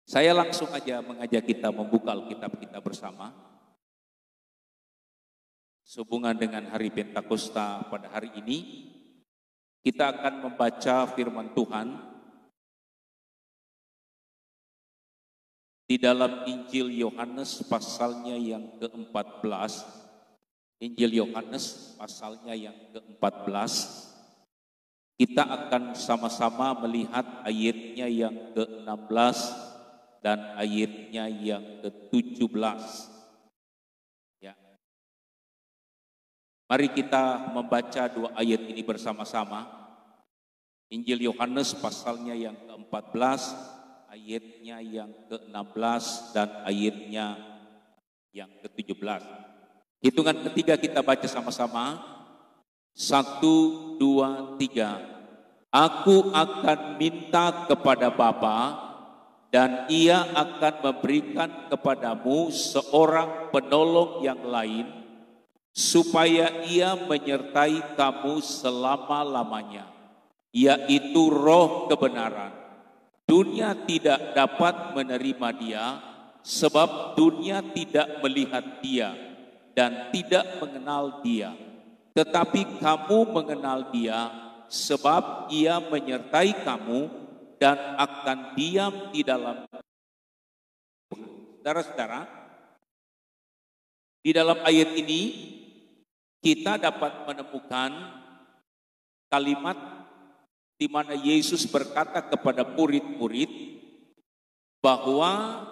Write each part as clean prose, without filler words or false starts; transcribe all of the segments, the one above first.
Saya langsung aja mengajak kita membuka Alkitab kita bersama. Sehubungan dengan hari Pentakosta pada hari ini, kita akan membaca firman Tuhan di dalam Injil Yohanes pasalnya yang ke-14. Injil Yohanes pasalnya yang ke-14. Kita akan sama-sama melihat ayatnya yang ke-16 dan ayatnya yang ke-17. Ya. Mari kita membaca dua ayat ini bersama-sama. Injil Yohanes pasalnya yang ke-14, ayatnya yang ke-16 dan ayatnya yang ke-17. Hitungan ketiga kita baca sama-sama. 1, 2, 3. Aku akan minta kepada Bapa, dan Ia akan memberikan kepadamu seorang penolong yang lain, supaya Ia menyertai kamu selama-lamanya, yaitu Roh kebenaran. Dunia tidak dapat menerima Dia, sebab dunia tidak melihat Dia dan tidak mengenal Dia. Tetapi kamu mengenal Dia, sebab Ia menyertai kamu dan akan diam di dalam. Saudara-saudara, di dalam ayat ini kita dapat menemukan kalimat di mana Yesus berkata kepada murid-murid bahwa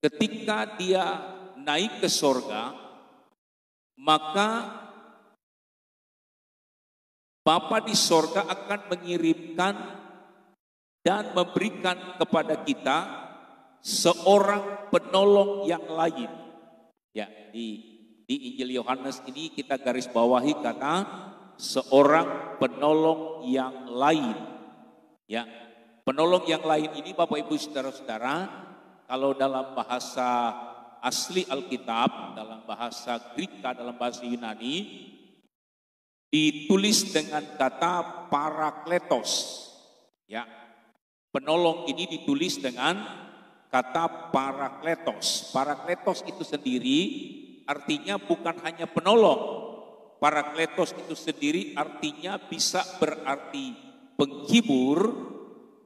ketika Dia naik ke sorga, maka Bapa di sorga akan mengirimkan dan memberikan kepada kita seorang penolong yang lain. Ya, di Injil Yohanes ini kita garis bawahi kata seorang penolong yang lain. Ya, penolong yang lain ini Bapak Ibu Saudara-saudara, kalau dalam bahasa asli Alkitab, dalam bahasa Greka, dalam bahasa Yunani, ditulis dengan kata parakletos. Ya, penolong ini ditulis dengan kata parakletos. Parakletos itu sendiri artinya bukan hanya penolong. Parakletos itu sendiri artinya bisa berarti penghibur,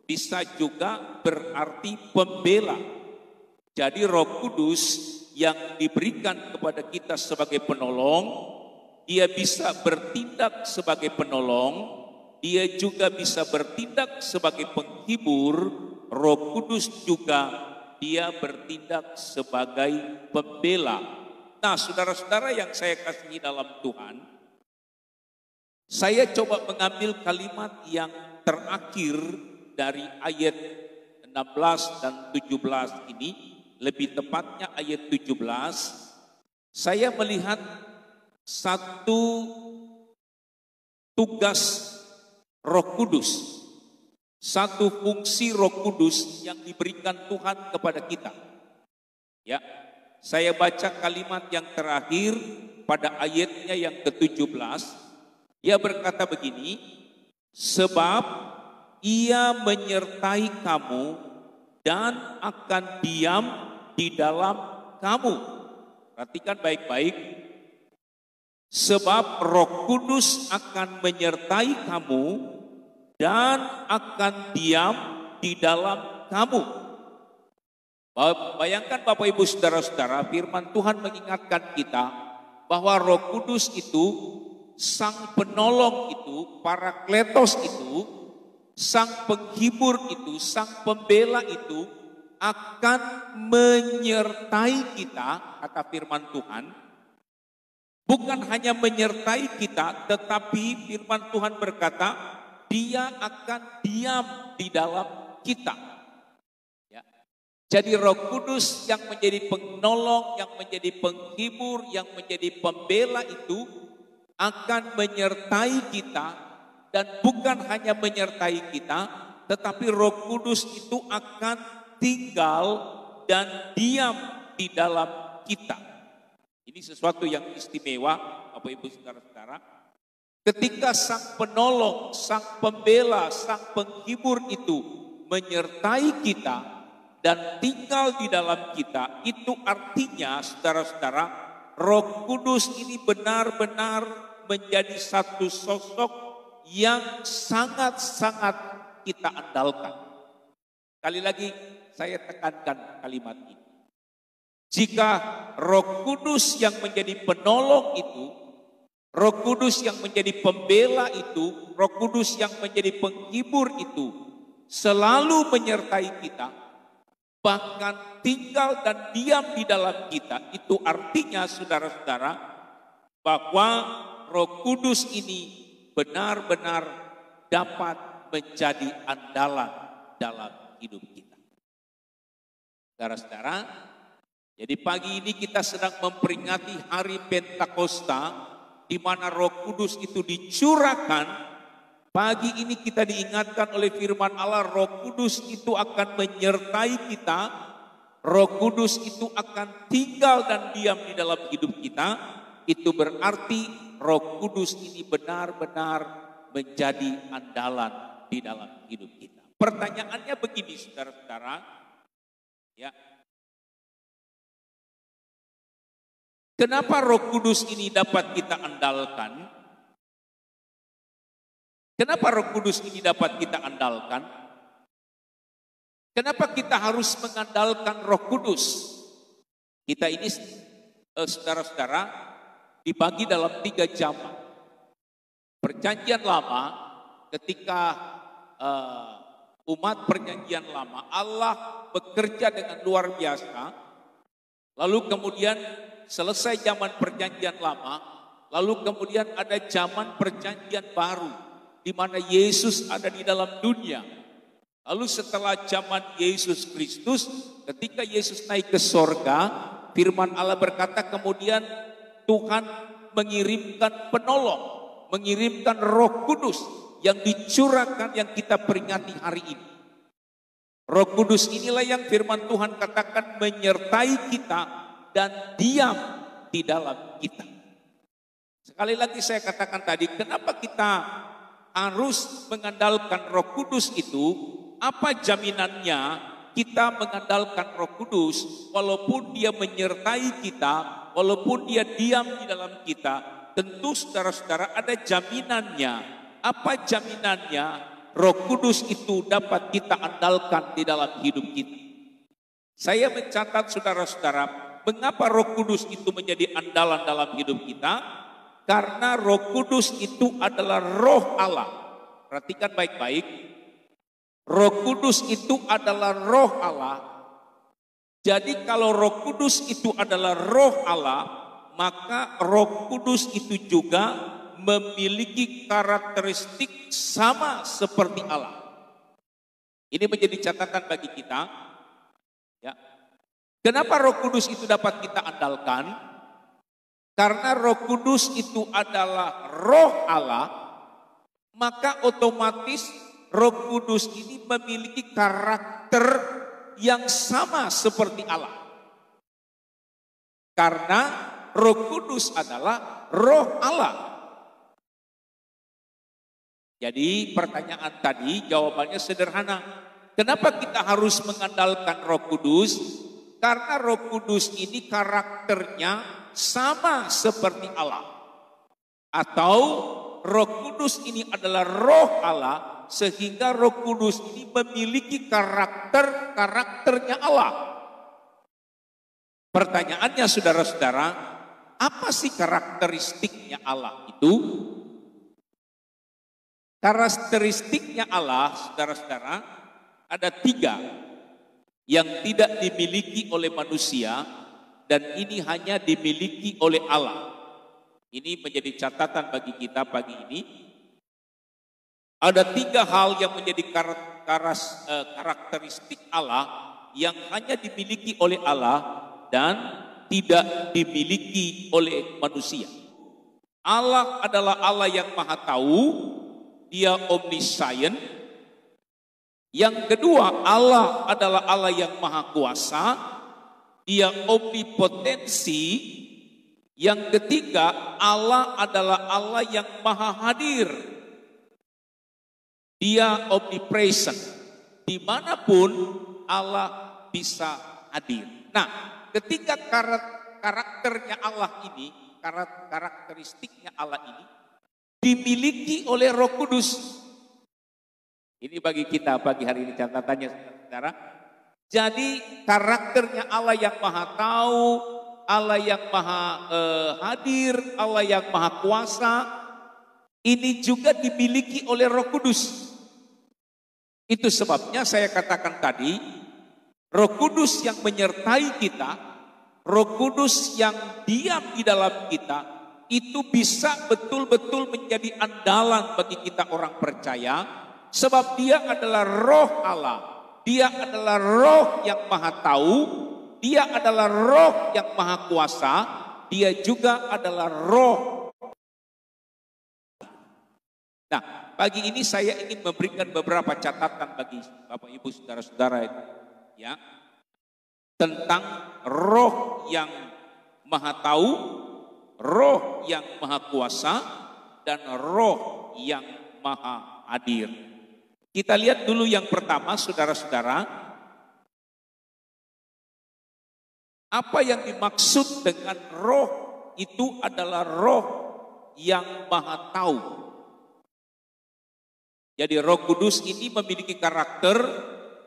bisa juga berarti pembela. Jadi Roh Kudus yang diberikan kepada kita sebagai penolong, Dia bisa bertindak sebagai penolong, Dia juga bisa bertindak sebagai penghibur. Roh Kudus juga Dia bertindak sebagai pembela. Nah, saudara-saudara yang saya kasihi dalam Tuhan, saya coba mengambil kalimat yang terakhir dari ayat 16 dan 17 ini, lebih tepatnya ayat 17. Saya melihat satu tugas Roh Kudus, satu fungsi Roh Kudus yang diberikan Tuhan kepada kita. Ya, saya baca kalimat yang terakhir pada ayatnya yang ke-17. Ia berkata begini, sebab Ia menyertai kamu dan akan diam di dalam kamu. Perhatikan baik-baik. Sebab Roh Kudus akan menyertai kamu dan akan diam di dalam kamu. Bayangkan Bapak Ibu Saudara-saudara, firman Tuhan mengingatkan kita bahwa Roh Kudus itu, Sang Penolong itu, Parakletos itu, Sang Penghibur itu, Sang Pembela itu akan menyertai kita, kata firman Tuhan. Bukan hanya menyertai kita, tetapi firman Tuhan berkata, Dia akan diam di dalam kita. Ya. Jadi Roh Kudus yang menjadi penolong, yang menjadi penghibur, yang menjadi pembela itu akan menyertai kita. Dan bukan hanya menyertai kita, tetapi Roh Kudus itu akan tinggal dan diam di dalam kita. Ini sesuatu yang istimewa, Bapak Ibu Saudara-saudara. Ketika Sang Penolong, Sang Pembela, Sang Penghibur itu menyertai kita, dan tinggal di dalam kita, itu artinya saudara-saudara, Roh Kudus ini benar-benar menjadi satu sosok yang sangat-sangat kita andalkan. Sekali lagi saya tekankan kalimat ini. Jika Roh Kudus yang menjadi penolong itu, Roh Kudus yang menjadi pembela itu, Roh Kudus yang menjadi penghibur itu selalu menyertai kita, bahkan tinggal dan diam di dalam kita, itu artinya saudara-saudara bahwa Roh Kudus ini benar-benar dapat menjadi andalan dalam hidup kita. Saudara-saudara, jadi pagi ini kita sedang memperingati hari Pentakosta, di mana Roh Kudus itu dicurahkan. Pagi ini kita diingatkan oleh firman Allah, Roh Kudus itu akan menyertai kita. Roh Kudus itu akan tinggal dan diam di dalam hidup kita. Itu berarti Roh Kudus ini benar-benar menjadi andalan di dalam hidup kita. Pertanyaannya begini saudara-saudara, ya. Kenapa Roh Kudus ini dapat kita andalkan? Kenapa Roh Kudus ini dapat kita andalkan? Kenapa kita harus mengandalkan Roh Kudus? Kita ini saudara-saudara dibagi dalam 3 zaman. Perjanjian Lama, ketika umat Perjanjian Lama, Allah bekerja dengan luar biasa. Lalu kemudian selesai zaman Perjanjian Lama, lalu kemudian ada zaman Perjanjian Baru, di mana Yesus ada di dalam dunia. Lalu setelah zaman Yesus Kristus, ketika Yesus naik ke sorga, firman Allah berkata kemudian Tuhan mengirimkan penolong, mengirimkan Roh Kudus yang dicurahkan yang kita peringati hari ini. Roh Kudus inilah yang firman Tuhan katakan menyertai kita dan diam di dalam kita. Sekali lagi saya katakan tadi, kenapa kita harus mengandalkan Roh Kudus itu? Apa jaminannya kita mengandalkan Roh Kudus walaupun dia menyertai kita, walaupun dia diam di dalam kita? Tentu saudara-saudara ada jaminannya. Apa jaminannya Roh Kudus itu dapat kita andalkan di dalam hidup kita? Saya mencatat saudara-saudara, mengapa Roh Kudus itu menjadi andalan dalam hidup kita? Karena Roh Kudus itu adalah Roh Allah. Perhatikan baik-baik. Roh Kudus itu adalah Roh Allah. Jadi kalau Roh Kudus itu adalah Roh Allah, maka Roh Kudus itu juga memiliki karakteristik sama seperti Allah. Ini menjadi catatan bagi kita. Ya. Kenapa Roh Kudus itu dapat kita andalkan? Karena Roh Kudus itu adalah Roh Allah, maka otomatis Roh Kudus ini memiliki karakter yang sama seperti Allah. Karena Roh Kudus adalah Roh Allah. Jadi pertanyaan tadi jawabannya sederhana. Kenapa kita harus mengandalkan Roh Kudus? Karena Roh Kudus ini karakternya sama seperti Allah. Atau Roh Kudus ini adalah Roh Allah, sehingga Roh Kudus ini memiliki karakternya Allah. Pertanyaannya saudara-saudara, apa sih karakteristiknya Allah itu? Karakteristiknya Allah, saudara-saudara, ada 3 yang tidak dimiliki oleh manusia, dan ini hanya dimiliki oleh Allah. Ini menjadi catatan bagi kita pagi ini. Ada 3 hal yang menjadi karakteristik Allah yang hanya dimiliki oleh Allah dan tidak dimiliki oleh manusia. Allah adalah Allah yang maha tahu, dia omniscient. Yang kedua, Allah adalah Allah yang maha kuasa, dia omnipotensi. Yang ketiga, Allah adalah Allah yang maha hadir. Dia omnipresent. Dimanapun Allah bisa hadir. Nah, ketika karakternya Allah ini, karakteristiknya Allah ini dimiliki oleh Roh Kudus. Ini bagi kita pagi hari ini catatannya, saudara. Jadi karakternya Allah yang Maha Tahu, Allah yang Maha Hadir, Allah yang Maha Kuasa, ini juga dimiliki oleh Roh Kudus. Itu sebabnya saya katakan tadi, Roh Kudus yang menyertai kita, Roh Kudus yang diam di dalam kita, itu bisa betul-betul menjadi andalan bagi kita orang percaya, sebab dia adalah Roh Allah, dia adalah Roh yang Maha Tahu, dia adalah Roh yang Maha Kuasa, dia juga adalah Roh. Nah, pagi ini saya ingin memberikan beberapa catatan bagi Bapak Ibu saudara-saudara ya, tentang Roh yang Maha Tahu, Roh yang Maha Kuasa, dan Roh yang Maha Hadir. Kita lihat dulu yang pertama, saudara-saudara, apa yang dimaksud dengan Roh itu adalah Roh yang Maha Tahu. Jadi Roh Kudus ini memiliki karakter,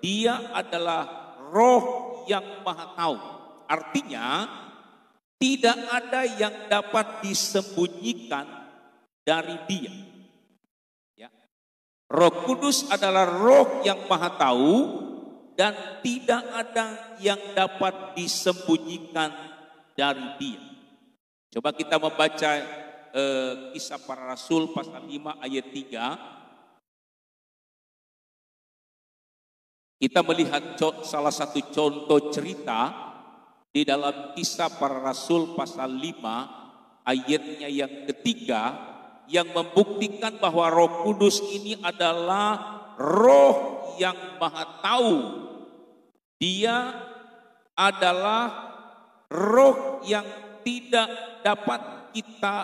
dia adalah Roh yang Maha Tahu. Artinya tidak ada yang dapat disembunyikan dari dia. Ya. Roh Kudus adalah Roh yang Maha Tahu dan tidak ada yang dapat disembunyikan dari dia. Coba kita membaca Kisah Para Rasul pasal 5 ayat 3. Kita melihat salah satu contoh cerita di dalam Kisah Para Rasul pasal 5 ayatnya yang ketiga, yang membuktikan bahwa Roh Kudus ini adalah Roh yang Maha Tahu. Dia adalah Roh yang tidak dapat kita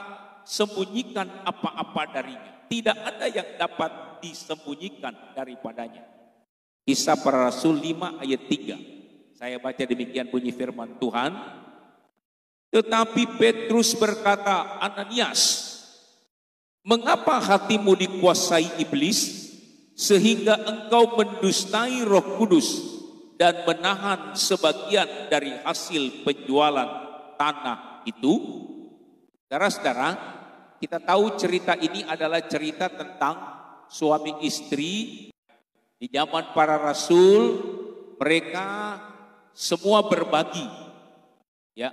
sembunyikan apa-apa darinya. Tidak ada yang dapat disembunyikan daripadanya. Kisah Para Rasul 5 ayat 3. Saya baca demikian bunyi firman Tuhan. Tetapi Petrus berkata, Ananias, mengapa hatimu dikuasai iblis sehingga engkau mendustai Roh Kudus dan menahan sebagian dari hasil penjualan tanah itu? Saudara-saudara, kita tahu cerita ini adalah cerita tentang suami istri. Di zaman para rasul, mereka semua berbagi. Ya,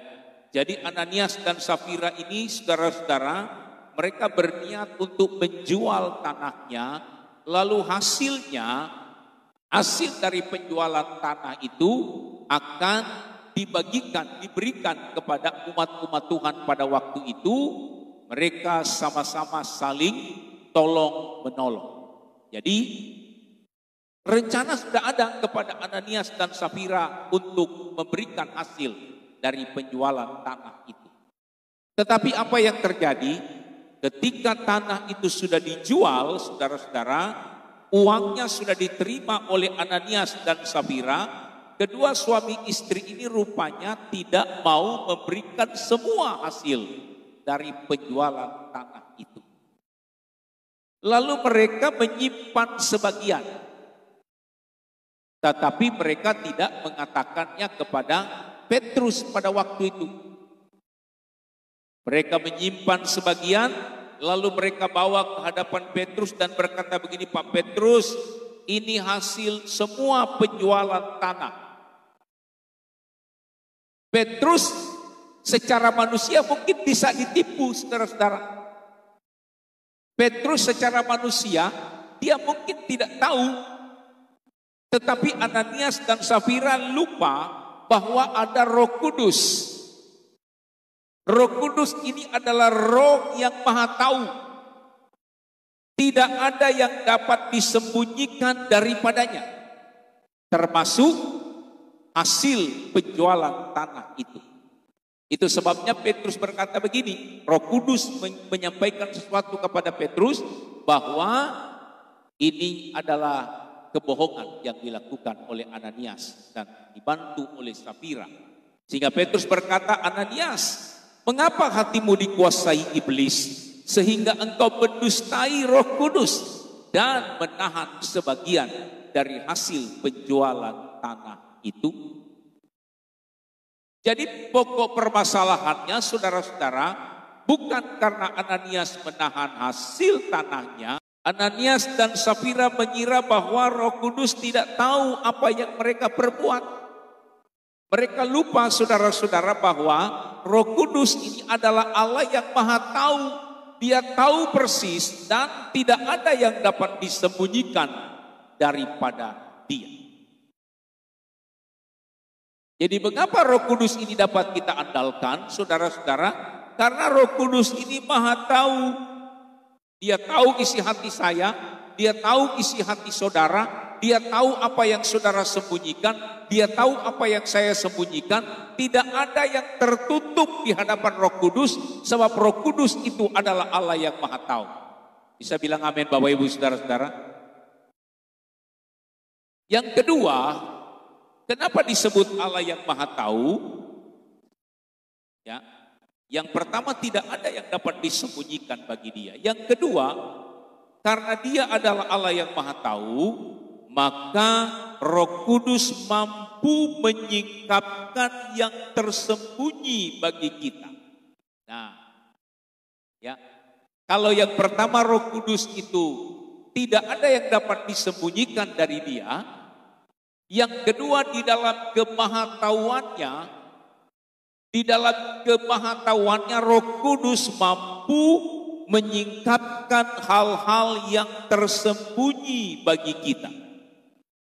jadi Ananias dan Safira ini, saudara-saudara, mereka berniat untuk menjual tanahnya, lalu hasil dari penjualan tanah itu akan diberikan kepada umat-umat Tuhan pada waktu itu. Mereka sama-sama saling tolong-menolong. Jadi rencana sudah ada kepada Ananias dan Safira untuk memberikan hasil dari penjualan tanah itu. Tetapi apa yang terjadi ketika tanah itu sudah dijual, saudara-saudara, uangnya sudah diterima oleh Ananias dan Safira, kedua suami istri ini rupanya tidak mau memberikan semua hasil dari penjualan tanah itu. Lalu mereka menyimpan sebagian. Tetapi mereka tidak mengatakannya kepada Petrus pada waktu itu. Mereka menyimpan sebagian, lalu mereka bawa ke hadapan Petrus dan berkata begini, Pak Petrus, ini hasil semua penjualan tanah. Petrus secara manusia mungkin bisa ditipu, saudara-saudara. Petrus secara manusia, dia mungkin tidak tahu. Tetapi Ananias dan Safira lupa bahwa ada Roh Kudus. Roh Kudus ini adalah Roh yang Maha Tahu. Tidak ada yang dapat disembunyikan daripadanya, termasuk hasil penjualan tanah itu. Itu sebabnya Petrus berkata begini, Roh Kudus menyampaikan sesuatu kepada Petrus bahwa ini adalah kebohongan yang dilakukan oleh Ananias dan dibantu oleh Safira. Sehingga Petrus berkata, Ananias, mengapa hatimu dikuasai iblis sehingga engkau mendustai Roh Kudus dan menahan sebagian dari hasil penjualan tanah itu? Jadi pokok permasalahannya, saudara-saudara, bukan karena Ananias menahan hasil tanahnya. Ananias dan Safira mengira bahwa Roh Kudus tidak tahu apa yang mereka perbuat. Mereka lupa, saudara-saudara, bahwa Roh Kudus ini adalah Allah yang Maha Tahu. Dia tahu persis dan tidak ada yang dapat disembunyikan daripada Dia. Jadi mengapa Roh Kudus ini dapat kita andalkan, saudara-saudara? Karena Roh Kudus ini Maha Tahu. Dia tahu isi hati saya, Dia tahu isi hati saudara, Dia tahu apa yang saudara sembunyikan, Dia tahu apa yang saya sembunyikan. Tidak ada yang tertutup di hadapan Roh Kudus, sebab Roh Kudus itu adalah Allah yang Maha Tahu. Bisa bilang amin Bapak Ibu saudara-saudara? Yang kedua, kenapa disebut Allah yang Maha Tahu? Ya, yang pertama, tidak ada yang dapat disembunyikan bagi Dia. Yang kedua, karena Dia adalah Allah yang Maha Tahu, maka Roh Kudus mampu menyingkapkan yang tersembunyi bagi kita. Nah, ya, kalau yang pertama Roh Kudus itu tidak ada yang dapat disembunyikan dari Dia. Yang kedua, di dalam kemahatauannya, Roh Kudus mampu menyingkapkan hal-hal yang tersembunyi bagi kita.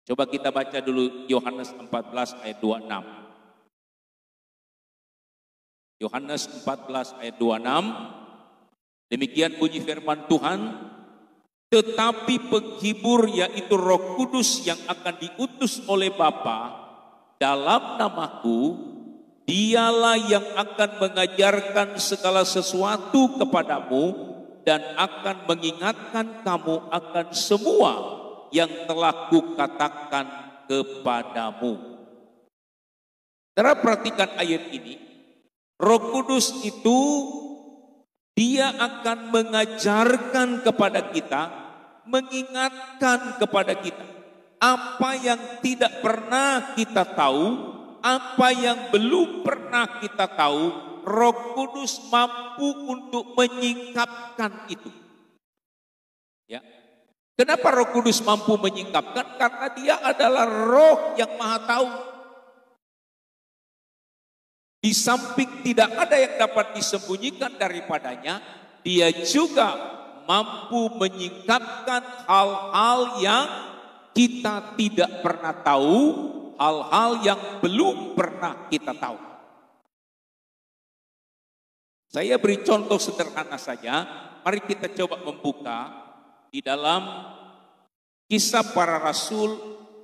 Coba kita baca dulu Yohanes 14 ayat 26. Yohanes 14 ayat 26. Demikian bunyi firman Tuhan. Tetapi penghibur, yaitu Roh Kudus yang akan diutus oleh Bapa dalam namaku, Dialah yang akan mengajarkan segala sesuatu kepadamu dan akan mengingatkan kamu akan semua yang telah kukatakan kepadamu. Saudara, perhatikan ayat ini. Roh Kudus itu Dia akan mengajarkan kepada kita, mengingatkan kepada kita apa yang tidak pernah kita tahu, apa yang belum pernah kita tahu. Roh Kudus mampu untuk menyingkapkan itu. Ya. Kenapa Roh Kudus mampu menyingkapkan? Karena Dia adalah Roh yang Maha Tahu. Di samping tidak ada yang dapat disembunyikan daripadanya, Dia juga mampu menyingkapkan hal-hal yang kita tidak pernah tahu, hal-hal yang belum pernah kita tahu. Saya beri contoh sederhana saja. Mari kita coba membuka di dalam Kisah Para Rasul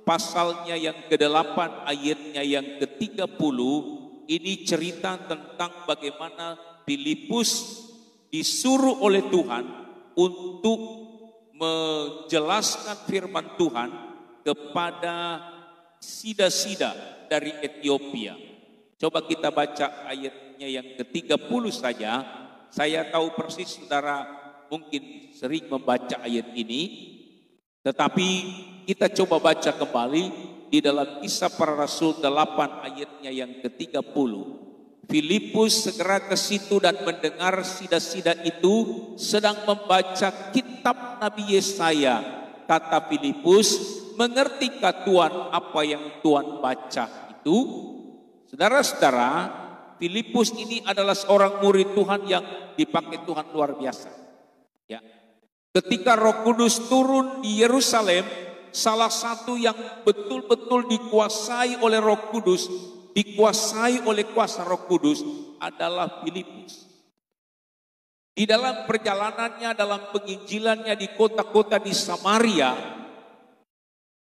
pasalnya yang ke-8 ayatnya yang ke-30. Ini cerita tentang bagaimana Filipus disuruh oleh Tuhan untuk menjelaskan firman Tuhan kepada sida-sida dari Ethiopia. Coba kita baca ayatnya yang ke-30 saja. Saya tahu persis saudara mungkin sering membaca ayat ini, tetapi kita coba baca kembali di dalam Kisah Para Rasul 8 ayatnya yang ke-30. Filipus segera ke situ dan mendengar sida-sida itu sedang membaca kitab Nabi Yesaya. Kata Filipus, mengertikah Tuhan apa yang Tuhan baca itu? Saudara-saudara, Filipus ini adalah seorang murid Tuhan yang dipakai Tuhan luar biasa. Ya. Ketika Roh Kudus turun di Yerusalem, salah satu yang betul-betul dikuasai oleh Roh Kudus, dikuasai oleh kuasa Roh Kudus adalah Filipus. Di dalam perjalanannya, dalam penginjilannya di kota-kota di Samaria,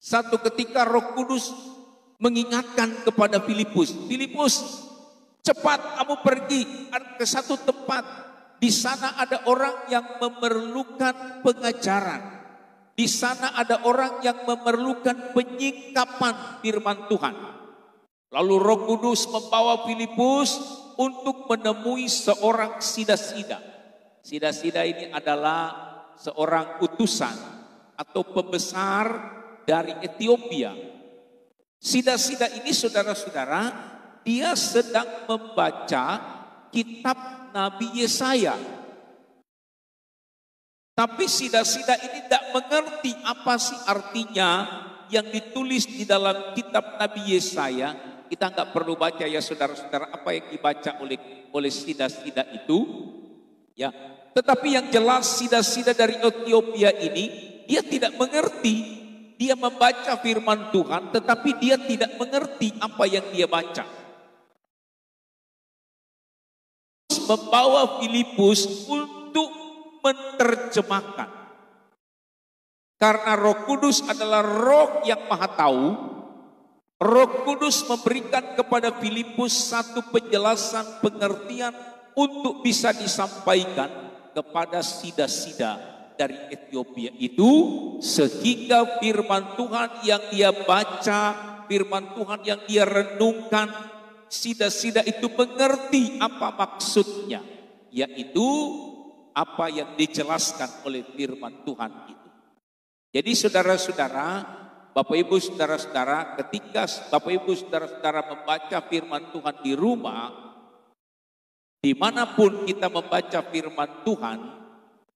satu ketika Roh Kudus mengingatkan kepada Filipus, Filipus, cepat kamu pergi ke satu tempat. Di sana ada orang yang memerlukan pengajaran. Di sana ada orang yang memerlukan penyingkapan firman Tuhan. Lalu Roh Kudus membawa Filipus untuk menemui seorang sida-sida. Sida-sida ini adalah seorang utusan atau pembesar dari Ethiopia. Sida-sida ini saudara-saudara, dia sedang membaca kitab Nabi Yesaya. Tapi sida-sida ini tidak mengerti apa sih artinya yang ditulis di dalam kitab Nabi Yesaya. Kita nggak perlu baca ya saudara-saudara apa yang dibaca oleh sida-sida itu. Ya, tetapi yang jelas sida-sida dari Ethiopia ini dia tidak mengerti. Dia membaca firman Tuhan tetapi dia tidak mengerti apa yang dia baca. Membawa Filipus untuk menerjemahkan. Karena Roh Kudus adalah Roh yang Maha Tahu. Roh Kudus memberikan kepada Filipus satu penjelasan pengertian untuk bisa disampaikan kepada sida-sida dari Ethiopia itu, sehingga firman Tuhan yang dia baca, firman Tuhan yang dia renungkan, sida-sida itu mengerti apa maksudnya, yaitu apa yang dijelaskan oleh firman Tuhan itu. Jadi saudara-saudara, Bapak Ibu saudara-saudara, ketika Bapak Ibu saudara-saudara membaca firman Tuhan di rumah, dimanapun kita membaca firman Tuhan,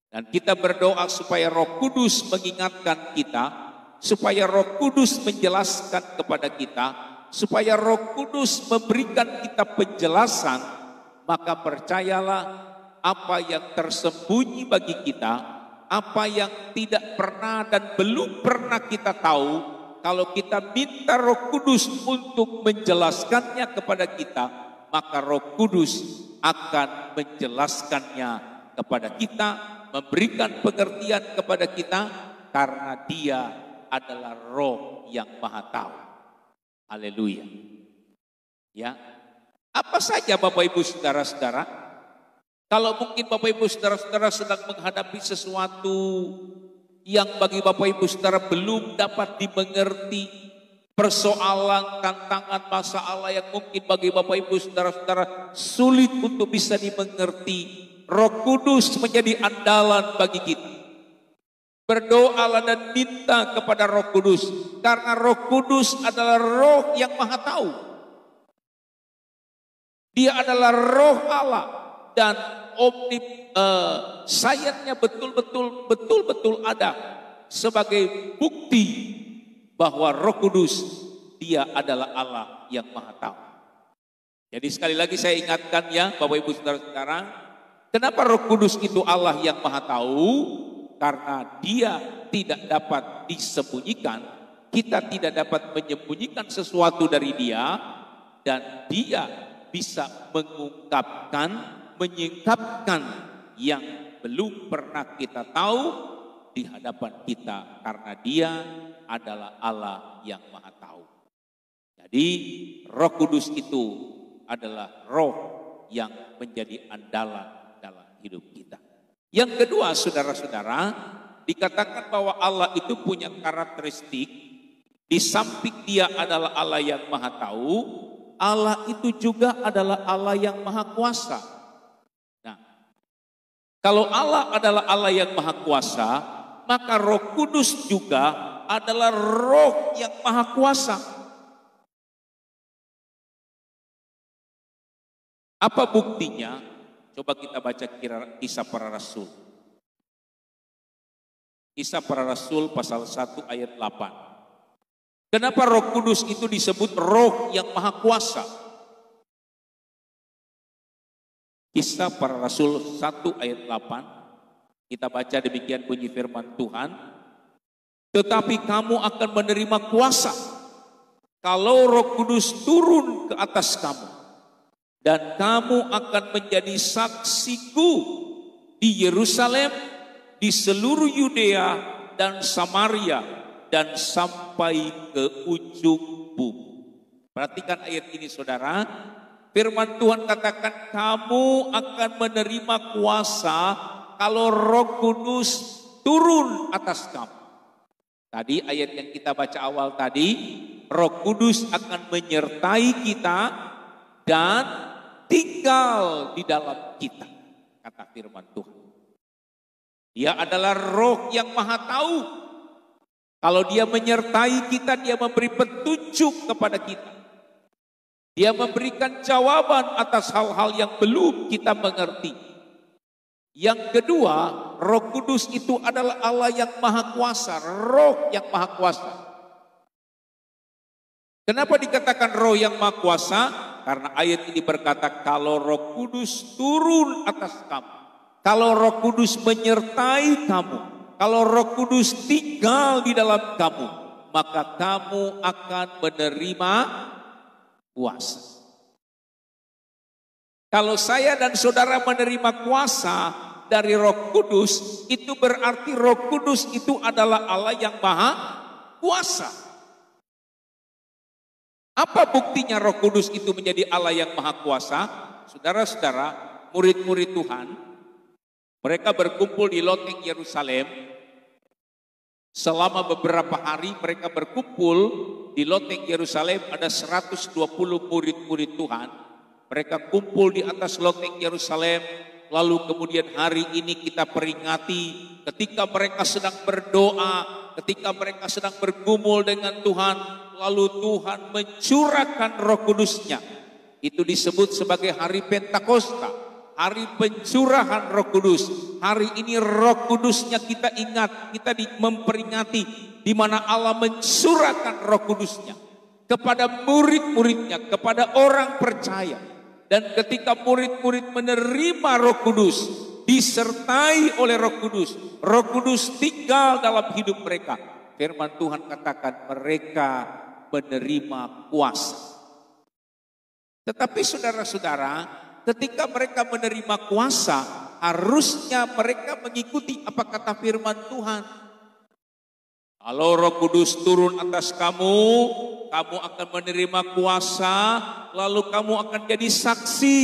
dan kita berdoa supaya Roh Kudus mengingatkan kita, supaya Roh Kudus menjelaskan kepada kita, supaya Roh Kudus memberikan kita penjelasan, maka percayalah apa yang tersembunyi bagi kita, apa yang tidak pernah dan belum pernah kita tahu, kalau kita minta Roh Kudus untuk menjelaskannya kepada kita, maka Roh Kudus akan menjelaskannya kepada kita, memberikan pengertian kepada kita, karena Dia adalah Roh yang Maha Tahu. Haleluya. Ya. Apa saja Bapak Ibu saudara-saudara? Kalau mungkin Bapak Ibu saudara-saudara sedang menghadapi sesuatu yang bagi Bapak Ibu saudara belum dapat dimengerti, persoalan, tantangan, masalah yang mungkin bagi Bapak Ibu saudara-saudara sulit untuk bisa dimengerti, Roh Kudus menjadi andalan bagi kita. Berdoalah dan minta kepada Roh Kudus, karena Roh Kudus adalah Roh yang Maha Tahu. Dia adalah Roh Allah dan sainsnya betul-betul ada sebagai bukti bahwa Roh Kudus Dia adalah Allah yang Maha Tahu. Jadi sekali lagi saya ingatkan ya Bapak Ibu saudara-saudara, kenapa Roh Kudus itu Allah yang Maha Tahu? Karena Dia tidak dapat disembunyikan, kita tidak dapat menyembunyikan sesuatu dari Dia, dan Dia bisa mengungkapkan, menyingkapkan yang belum pernah kita tahu di hadapan kita, karena Dia adalah Allah yang Maha Tahu. Jadi Roh Kudus itu adalah Roh yang menjadi andalan dalam hidup kita. Yang kedua saudara-saudara, dikatakan bahwa Allah itu punya karakteristik, di samping Dia adalah Allah yang Maha Tahu, Allah itu juga adalah Allah yang Maha Kuasa. Nah, kalau Allah adalah Allah yang Maha Kuasa, maka Roh Kudus juga adalah Roh yang Maha Kuasa. Apa buktinya? Coba kita baca Kisah Para Rasul. Kisah Para Rasul pasal 1 ayat 8. Kenapa Roh Kudus itu disebut Roh yang Maha Kuasa? Kisah Para Rasul 1 ayat 8. Kita baca demikian bunyi firman Tuhan. Tetapi kamu akan menerima kuasa kalau Roh Kudus turun ke atas kamu. Dan kamu akan menjadi saksiku di Yerusalem, di seluruh Yudea dan Samaria, dan sampai ke ujung bumi. Perhatikan ayat ini saudara. Firman Tuhan katakan kamu akan menerima kuasa kalau Roh Kudus turun atas kamu. Tadi ayat yang kita baca awal tadi, Roh Kudus akan menyertai kita dan tinggal di dalam kita, kata firman Tuhan. Dia adalah Roh yang Maha Tahu. Kalau Dia menyertai kita, Dia memberi petunjuk kepada kita. Dia memberikan jawaban atas hal-hal yang belum kita mengerti. Yang kedua, Roh Kudus itu adalah Allah yang Maha Kuasa, Roh yang Maha Kuasa. Kenapa dikatakan Roh yang Maha Kuasa? Karena ayat ini berkata, kalau Roh Kudus turun atas kamu, kalau Roh Kudus menyertai kamu, kalau Roh Kudus tinggal di dalam kamu, maka kamu akan menerima kuasa. Kalau saya dan saudara menerima kuasa dari Roh Kudus, itu berarti Roh Kudus itu adalah Allah yang Maha Kuasa. Apa buktinya Roh Kudus itu menjadi Allah yang Maha Kuasa? Saudara-saudara, murid-murid Tuhan, mereka berkumpul di loteng Yerusalem. Selama beberapa hari mereka berkumpul di loteng Yerusalem, ada 120 murid-murid Tuhan. Mereka kumpul di atas loteng Yerusalem. Lalu kemudian hari ini kita peringati ketika mereka sedang berdoa, ketika mereka sedang bergumul dengan Tuhan, lalu Tuhan mencurahkan Roh Kudus-Nya. Itu disebut sebagai hari Pentakosta, hari pencurahan Roh Kudus. Hari ini Roh Kudus-Nya kita ingat, kita memperingati di mana Allah mencurahkan Roh Kudus-Nya kepada murid-muridnya, kepada orang percaya. Dan ketika murid-murid menerima Roh Kudus, disertai oleh Roh Kudus tinggal dalam hidup mereka. Firman Tuhan katakan mereka menerima kuasa. Tetapi saudara-saudara, ketika mereka menerima kuasa, harusnya mereka mengikuti apa kata firman Tuhan. Kalau Roh Kudus turun atas kamu, kamu akan menerima kuasa, lalu kamu akan jadi saksi.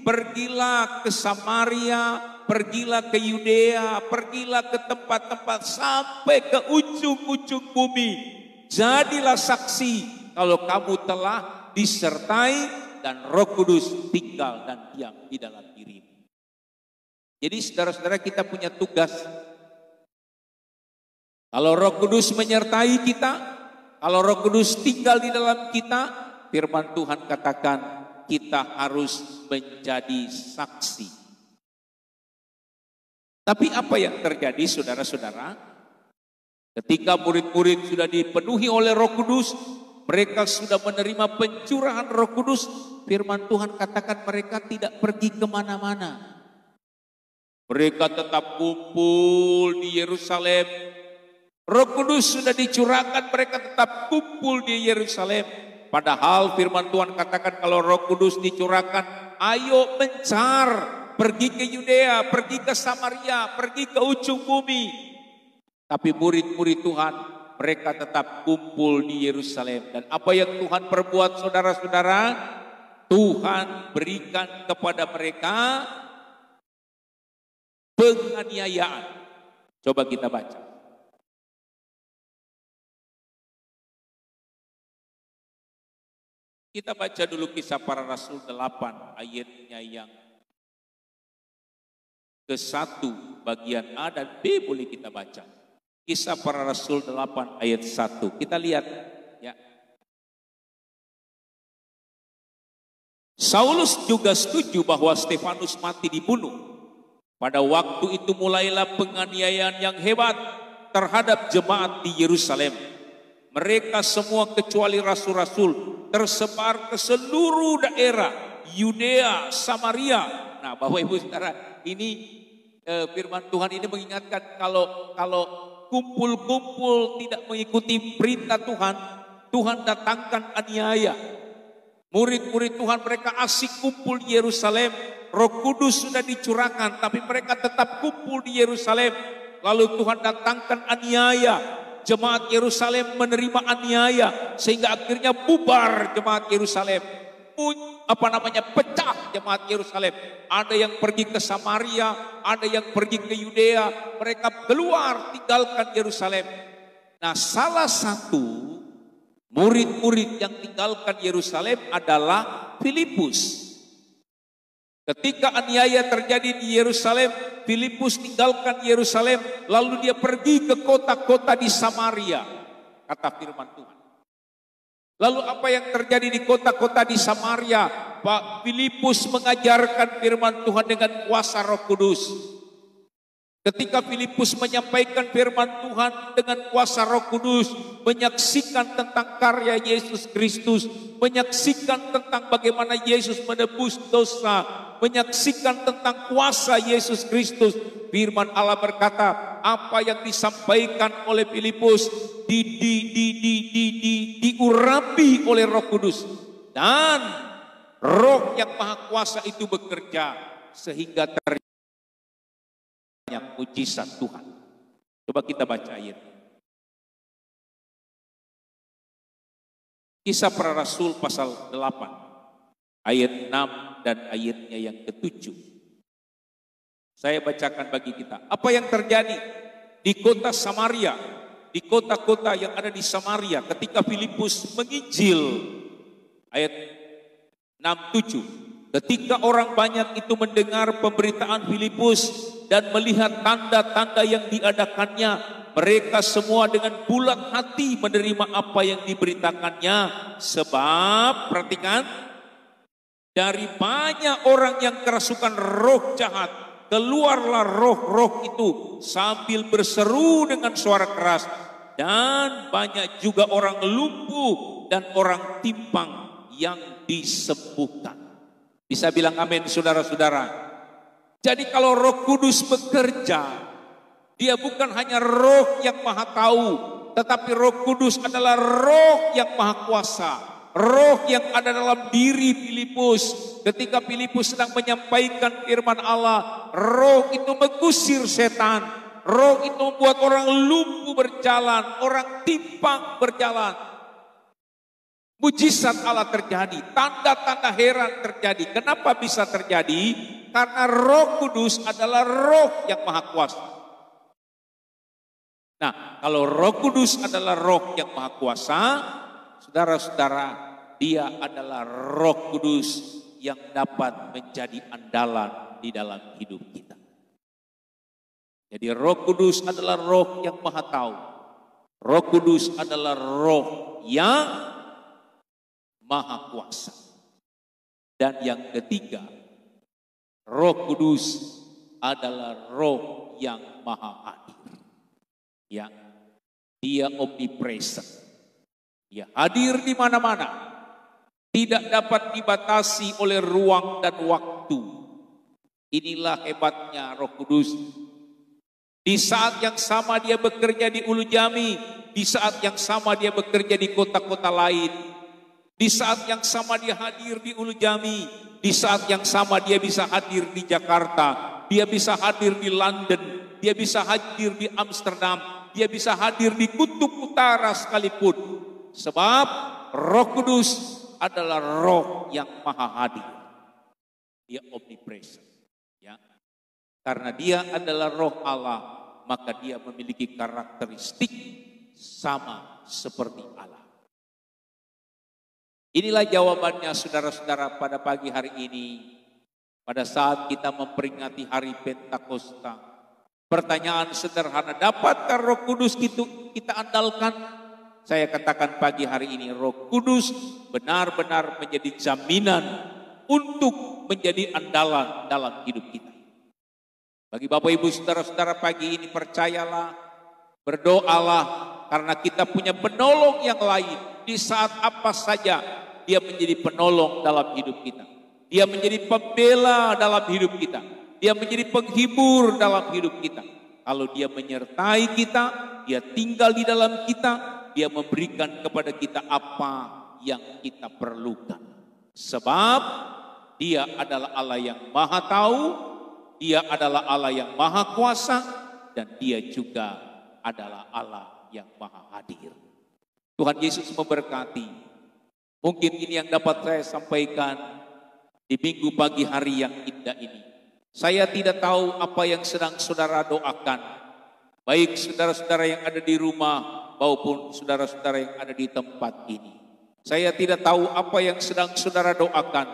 Pergilah ke Samaria, pergilah ke Yudea, pergilah ke tempat-tempat sampai ke ujung-ujung bumi. Jadilah saksi kalau kamu telah disertai dan Roh Kudus tinggal dan diam di dalam dirimu. Jadi saudara-saudara, kita punya tugas. Kalau Roh Kudus menyertai kita, kalau Roh Kudus tinggal di dalam kita, firman Tuhan katakan kita harus menjadi saksi. Tapi apa yang terjadi saudara-saudara? Ketika murid-murid sudah dipenuhi oleh Roh Kudus, mereka sudah menerima pencurahan Roh Kudus, firman Tuhan katakan mereka tidak pergi kemana-mana. Mereka tetap kumpul di Yerusalem. Roh Kudus sudah dicurahkan, mereka tetap kumpul di Yerusalem. Padahal firman Tuhan katakan kalau Roh Kudus dicurahkan, ayo mencar, pergi ke Yudea, pergi ke Samaria, pergi ke ujung bumi. Tapi murid-murid Tuhan, mereka tetap kumpul di Yerusalem. Dan apa yang Tuhan perbuat saudara-saudara? Tuhan berikan kepada mereka penganiayaan. Coba kita baca. Kita baca dulu Kisah Para Rasul 8 ayatnya yang ke-1 bagian A dan B, boleh kita baca. Kisah Para Rasul 8 ayat 1. Kita lihat ya. Saulus juga setuju bahwa Stefanus mati dibunuh. Pada waktu itu mulailah penganiayaan yang hebat terhadap jemaat di Yerusalem. Mereka semua kecuali rasul-rasul tersebar ke seluruh daerah Yudea, Samaria. Nah, Bapak Ibu Saudara, ini firman Tuhan ini mengingatkan kalau kumpul-kumpul tidak mengikuti perintah Tuhan, Tuhan datangkan aniaya. Murid-murid Tuhan mereka asik kumpul di Yerusalem, Roh Kudus sudah dicurahkan, tapi mereka tetap kumpul di Yerusalem. Lalu Tuhan datangkan aniaya. Jemaat Yerusalem menerima aniaya sehingga akhirnya bubar jemaat Yerusalem. Pecah jemaat Yerusalem. Ada yang pergi ke Samaria, ada yang pergi ke Yudea. Mereka keluar tinggalkan Yerusalem. Nah, salah satu murid-murid yang tinggalkan Yerusalem adalah Filipus. Ketika aniaya terjadi di Yerusalem, Filipus tinggalkan Yerusalem, lalu dia pergi ke kota-kota di Samaria, kata firman Tuhan. Lalu apa yang terjadi di kota-kota di Samaria? Pak Filipus mengajarkan firman Tuhan dengan kuasa Roh Kudus. Ketika Filipus menyampaikan firman Tuhan dengan kuasa Roh Kudus, menyaksikan tentang karya Yesus Kristus, menyaksikan tentang bagaimana Yesus menebus dosa, menyaksikan tentang kuasa Yesus Kristus, firman Allah berkata, apa yang disampaikan oleh Filipus diurapi oleh Roh Kudus, dan Roh yang Maha Kuasa itu bekerja sehingga terjadi mujizat Tuhan. Coba kita baca ayat. Kisah Para Rasul pasal 8 ayat 6 dan ayatnya yang ke-7. Saya bacakan bagi kita. Apa yang terjadi di kota Samaria, di kota-kota yang ada di Samaria ketika Filipus menginjil. Ayat 6-7. Ketika orang banyak itu mendengar pemberitaan Filipus dan melihat tanda-tanda yang diadakannya, mereka semua dengan bulat hati menerima apa yang diberitakannya. Sebab, perhatikan, dari banyak orang yang kerasukan roh jahat, keluarlah roh-roh itu sambil berseru dengan suara keras. Dan banyak juga orang lumpuh dan orang timpang yang disembuhkan. Bisa bilang amin, saudara-saudara. Jadi kalau Roh Kudus bekerja, dia bukan hanya roh yang maha tahu, tetapi Roh Kudus adalah roh yang maha kuasa. Roh yang ada dalam diri Filipus. Ketika Filipus sedang menyampaikan firman Allah, roh itu mengusir setan. Roh itu membuat orang lumpuh berjalan, orang timpang berjalan. Mujizat Allah terjadi, tanda-tanda heran terjadi. Kenapa bisa terjadi? Karena Roh Kudus adalah roh yang maha kuasa. Nah, kalau Roh Kudus adalah roh yang maha kuasa, saudara-saudara, dia adalah Roh Kudus yang dapat menjadi andalan di dalam hidup kita. Jadi Roh Kudus adalah roh yang maha tahu. Roh Kudus adalah roh yang maha kuasa. Dan yang ketiga, Roh Kudus adalah roh yang maha hadir. Ya, dia omnipresent. Dia hadir di mana-mana. Tidak dapat dibatasi oleh ruang dan waktu. Inilah hebatnya Roh Kudus. Di saat yang sama dia bekerja di Ulu Jami, di saat yang sama dia bekerja di kota-kota lain. Di saat yang sama dia hadir di Ulu Jami, di saat yang sama dia bisa hadir di Jakarta, dia bisa hadir di London, dia bisa hadir di Amsterdam, dia bisa hadir di kutub utara sekalipun. Sebab Roh Kudus adalah roh yang maha hadir. Dia omnipresent. Ya. Karena dia adalah roh Allah, maka dia memiliki karakteristik sama seperti Allah. Inilah jawabannya saudara-saudara pada pagi hari ini. Pada saat kita memperingati hari Pentakosta. Pertanyaan sederhana, dapatkah Roh Kudus itu kita andalkan? Saya katakan pagi hari ini, Roh Kudus benar-benar menjadi jaminan untuk menjadi andalan dalam hidup kita. Bagi Bapak Ibu saudara-saudara pagi ini percayalah, berdoalah, karena kita punya penolong yang lain. Di saat apa saja dia menjadi penolong dalam hidup kita. Dia menjadi pembela dalam hidup kita. Dia menjadi penghibur dalam hidup kita. Kalau dia menyertai kita, dia tinggal di dalam kita, dia memberikan kepada kita apa yang kita perlukan. Sebab dia adalah Allah yang maha tahu, dia adalah Allah yang maha kuasa, dan dia juga adalah Allah yang maha hadir. Tuhan Yesus memberkati. Mungkin ini yang dapat saya sampaikan di minggu pagi hari yang indah ini. Saya tidak tahu apa yang sedang saudara doakan. Baik saudara-saudara yang ada di rumah maupun saudara-saudara yang ada di tempat ini. Saya tidak tahu apa yang sedang saudara doakan,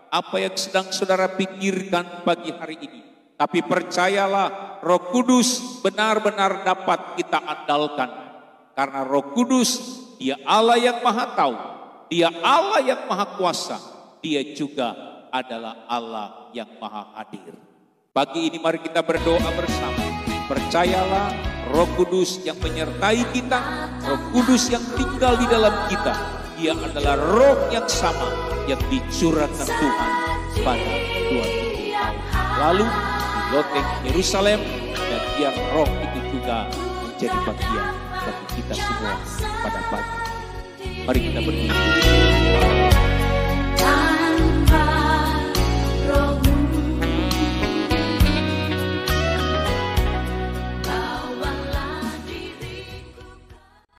apa yang sedang saudara pikirkan pagi hari ini. Tapi percayalah, Roh Kudus benar-benar dapat kita andalkan. Karena Roh Kudus, Dia Allah yang Maha Tahu, Dia Allah yang Maha Kuasa, Dia juga adalah Allah yang Maha Hadir. Pagi ini mari kita berdoa bersama. Percayalah, Roh Kudus yang menyertai kita, Roh Kudus yang tinggal di dalam kita, Dia adalah Roh yang sama yang dicurahkan Tuhan pada 2000 tahun lalu di loteng Yerusalem, dan biar Roh itu juga menjadi bagian bagi kita semua pada pagi. Mari kita berdiri.